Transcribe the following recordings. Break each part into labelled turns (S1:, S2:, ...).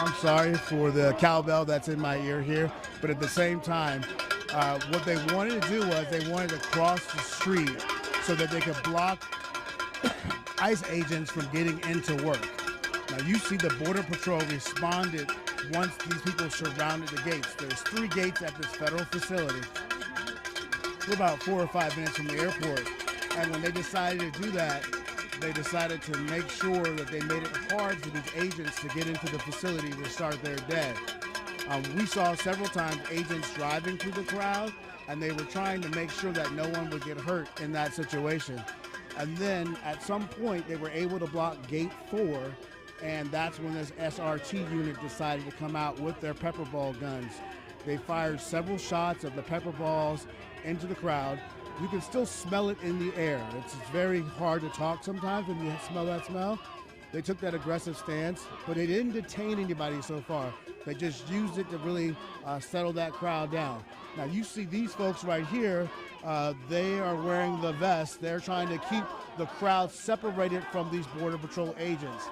S1: I'm sorry for the cowbell that's in my ear here, but at the same time, what they wanted to do was they wanted to cross the street so that they could block ICE agents from getting into work. Now you see the Border Patrol responded once these people surrounded the gates. There's 3 gates at this federal facility. We're about 4 or 5 minutes from the airport. And when they decided to do that, they decided to make sure that they made it hard for these agents to get into the facility to start their day. We saw several times agents driving through the crowd, and they were trying to make sure that no one would get hurt in that situation. And then at some point, they were able to block gate 4, and that's when this SRT unit decided to come out with their pepper ball guns. They fired several shots of the pepper balls into the crowd. You can still smell it in the air. It's very hard to talk sometimes when you smell that smell. They took that aggressive stance, but they didn't detain anybody so far. They just used it to really settle that crowd down. Now you see these folks right here, they are wearing the vest. They're trying to keep the crowd separated from these Border Patrol agents.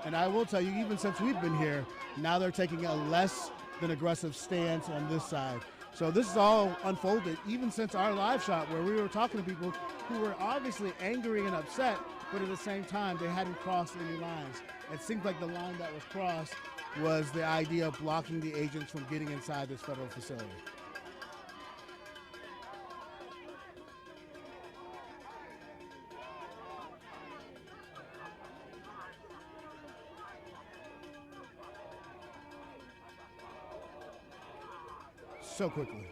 S1: And I will tell you, even since we've been here, now they're taking a less than aggressive stance on this side. So this is all unfolded even since our live shot where we were talking to people who were obviously angry and upset, but at the same time, they hadn't crossed any lines. It seemed like the line that was crossed was the idea of blocking the agents from getting inside this federal facility. So quickly.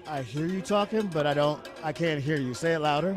S1: I hear you talking, but I can't hear you. Say it louder.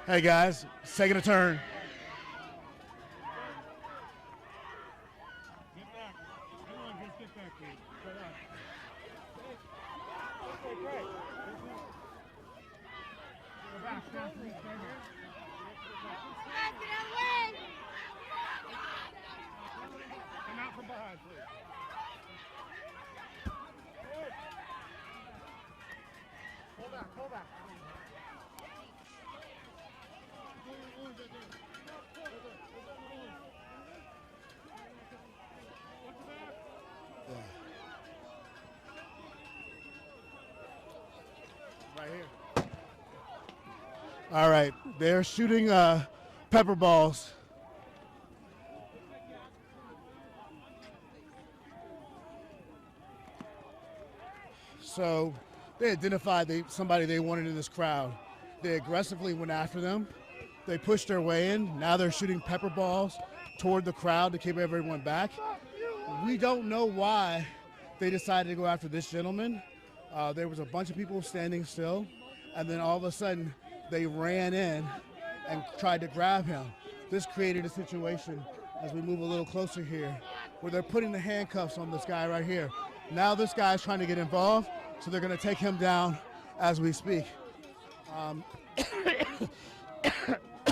S1: Hey guys, it's taking a turn.
S2: Get back. Everyone just get back, please. Okay, great. Stop, please, right here. Come out from behind, please. Pull back, pull back.
S1: Right here. All right, they're shooting pepper balls. So they identified somebody they wanted in this crowd. They aggressively went after them. They pushed their way in. Now they're shooting pepper balls toward the crowd to keep everyone back. We don't know why they decided to go after this gentleman. There was a bunch of people standing still, and then all of a sudden they ran in and tried to grab him. This created a situation, as we move a little closer here, where they're putting the handcuffs on this guy right here. Now this guy's trying to get involved, so they're going to take him down as we speak.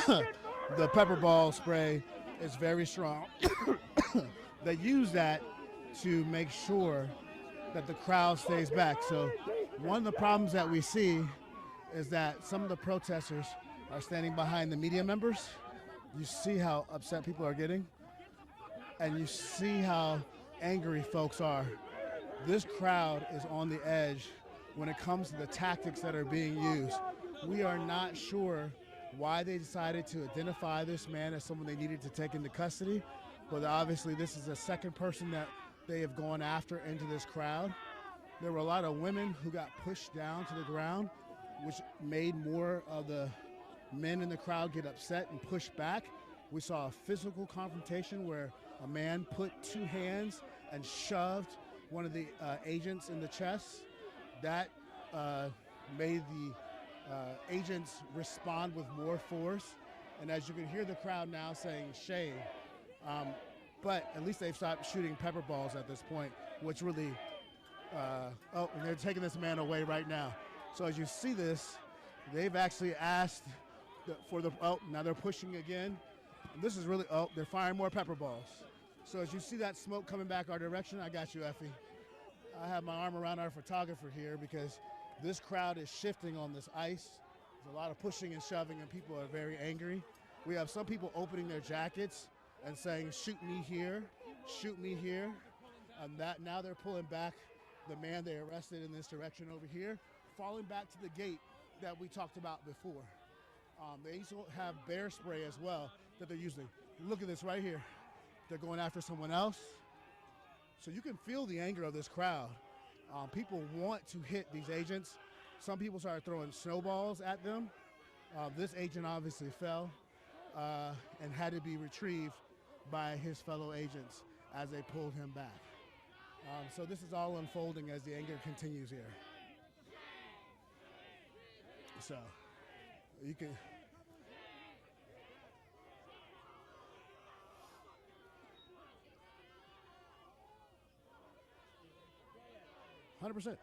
S1: The pepper ball spray is very strong. They use that to make sure that the crowd stays back. So one of the problems that we see is that some of the protesters are standing behind the media members. You see how upset people are getting, and you see how angry folks are. This crowd is on the edge when it comes to the tactics that are being used. We are not sure why they decided to identify this man as someone they needed to take into custody, but obviously this is the second person that they have gone after into this crowd. There were a lot of women who got pushed down to the ground, which made more of the men in the crowd get upset and push back. We saw a physical confrontation where a man put two hands and shoved one of the agents in the chest. That made the agents respond with more force. And as you can hear the crowd now saying shame, but at least they've stopped shooting pepper balls at this point, which really, and they're taking this man away right now. So as you see this, they've actually asked now they're pushing again. And this is really, they're firing more pepper balls. So as you see that smoke coming back our direction, I got you, Effie. I have my arm around our photographer here because this crowd is shifting on this ice. There's a lot of pushing and shoving, and people are very angry. We have some people opening their jackets and saying, shoot me here, shoot me here. And that now they're pulling back the man they arrested in this direction over here, falling back to the gate that we talked about before. They also have bear spray as well that they're using. Look at this right here. They're going after someone else. So you can feel the anger of this crowd. People want to hit these agents. Some people started throwing snowballs at them. This agent obviously fell and had to be retrieved by his fellow agents as they pulled him back. So this is all unfolding as the anger continues here. So you can. 100%.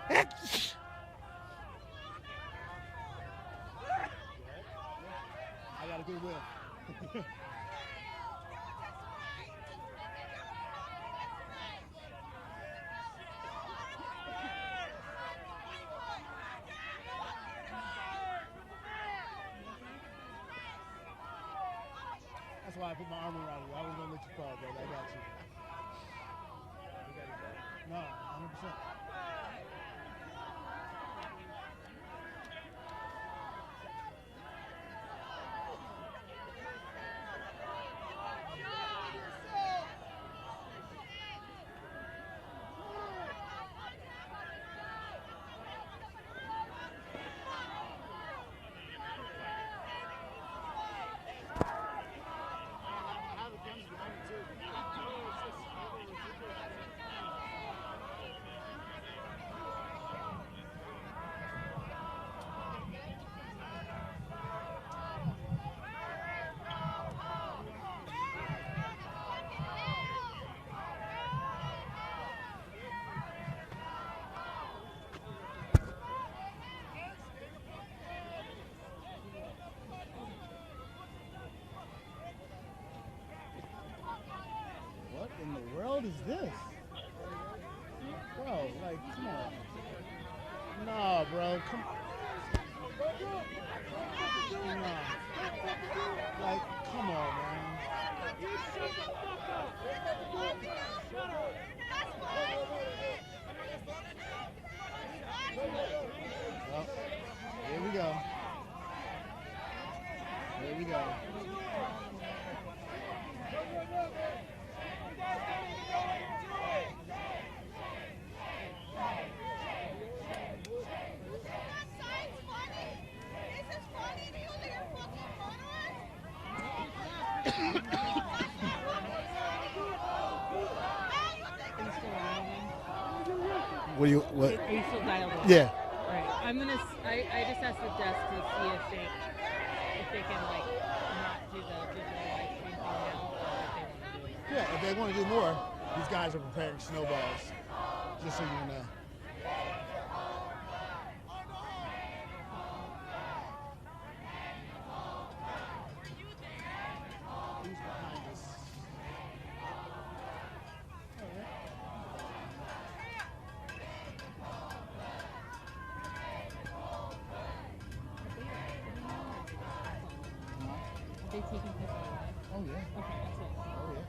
S1: I got a good will. That's why I put my arm around you. I wasn't gonna let you fall, brother. I got you. No, 100%. What in the world is this? Bro, like, come on. Nah, bro, come on. Nah. Like, come on, man. Well, here we go. Here we go. What do you, what?
S3: Are you still dialed in?
S1: Yeah.
S3: Right. I just asked the desk to see if they can like not do the digital live stream thing now, or if they want to do it.
S1: Yeah, if they want to do more, these guys are preparing snowballs. Just so you know. Who's behind us?
S3: Are they taking people alive?
S1: Oh yeah.
S3: Okay, that's it.
S1: Oh yeah.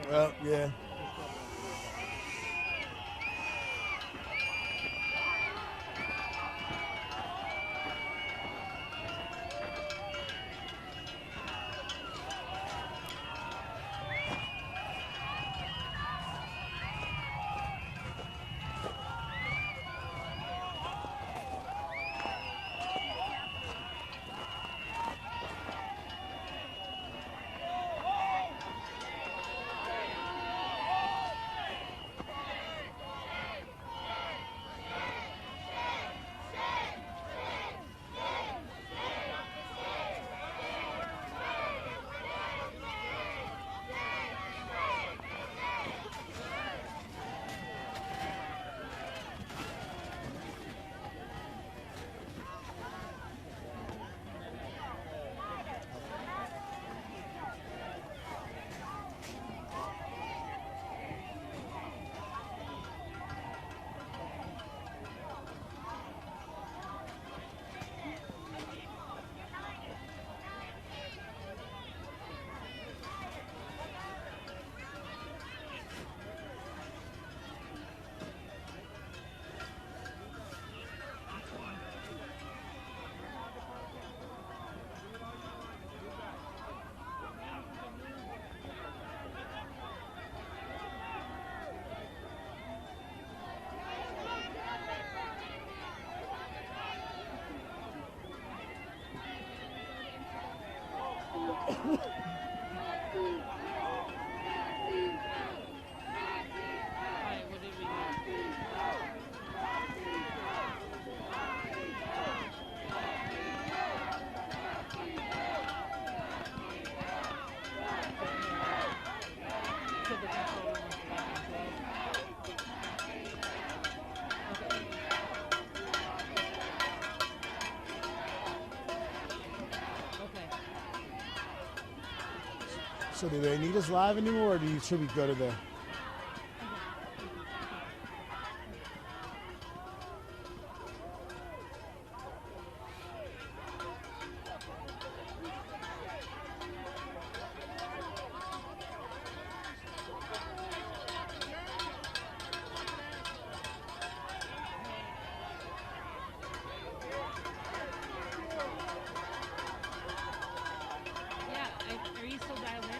S1: Well, yeah.
S3: Alright, what did we do? To the control room with the Okay.
S1: So do they need us live anymore, or should we go to the?
S3: Yeah, are you still dialed in?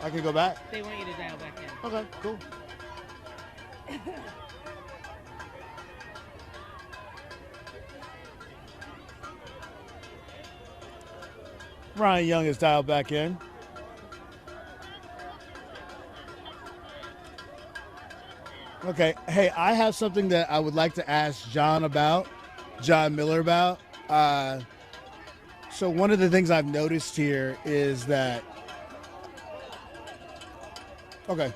S1: I can go back.
S3: They want you to dial back in.
S1: Okay, cool. Ryan Young is dialed back in. Okay, hey, I have something that I would like to ask John Miller about. So one of the things I've noticed here is that, okay.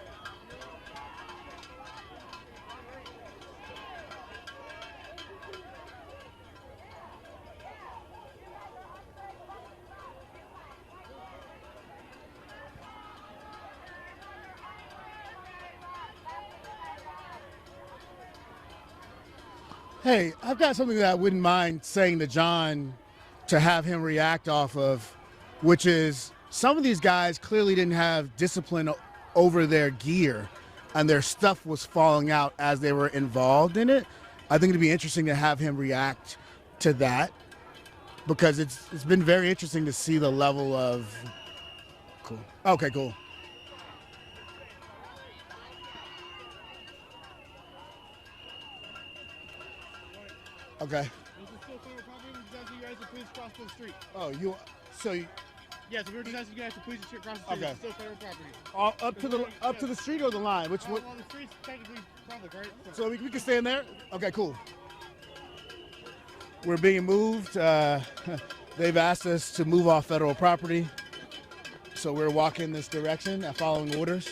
S1: Hey, I've got something that I wouldn't mind saying to John to have him react off of, which is some of these guys clearly didn't have discipline over their gear and their stuff was falling out as they were involved in it. I think it'd be interesting to have him react to that because it's been very interesting to see the level of cool. Okay, cool. Okay.
S2: This is still federal property. We're just asking you guys to please cross the street.
S1: Oh,
S2: Yes, we were just asking you guys to please cross the street.
S1: Okay.
S2: It's still federal property.
S1: up to the street or the line? Which one?
S2: Well, the street's technically public, right?
S1: So we can stay in there? Okay, cool. We're being moved. They've asked us to move off federal property. So we're walking this direction and following orders.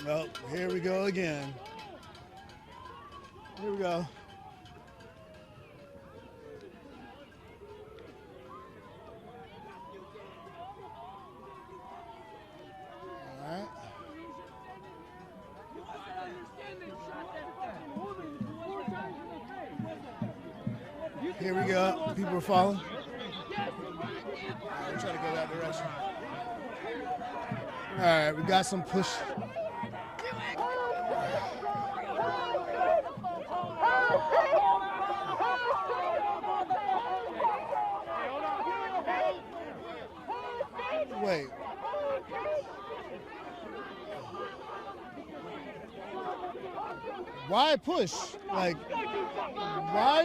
S1: Well, here we go again. Here we go. Here we go. People are following. We're trying to go that direction. All right, we got some push. Wait. Why push? Like, why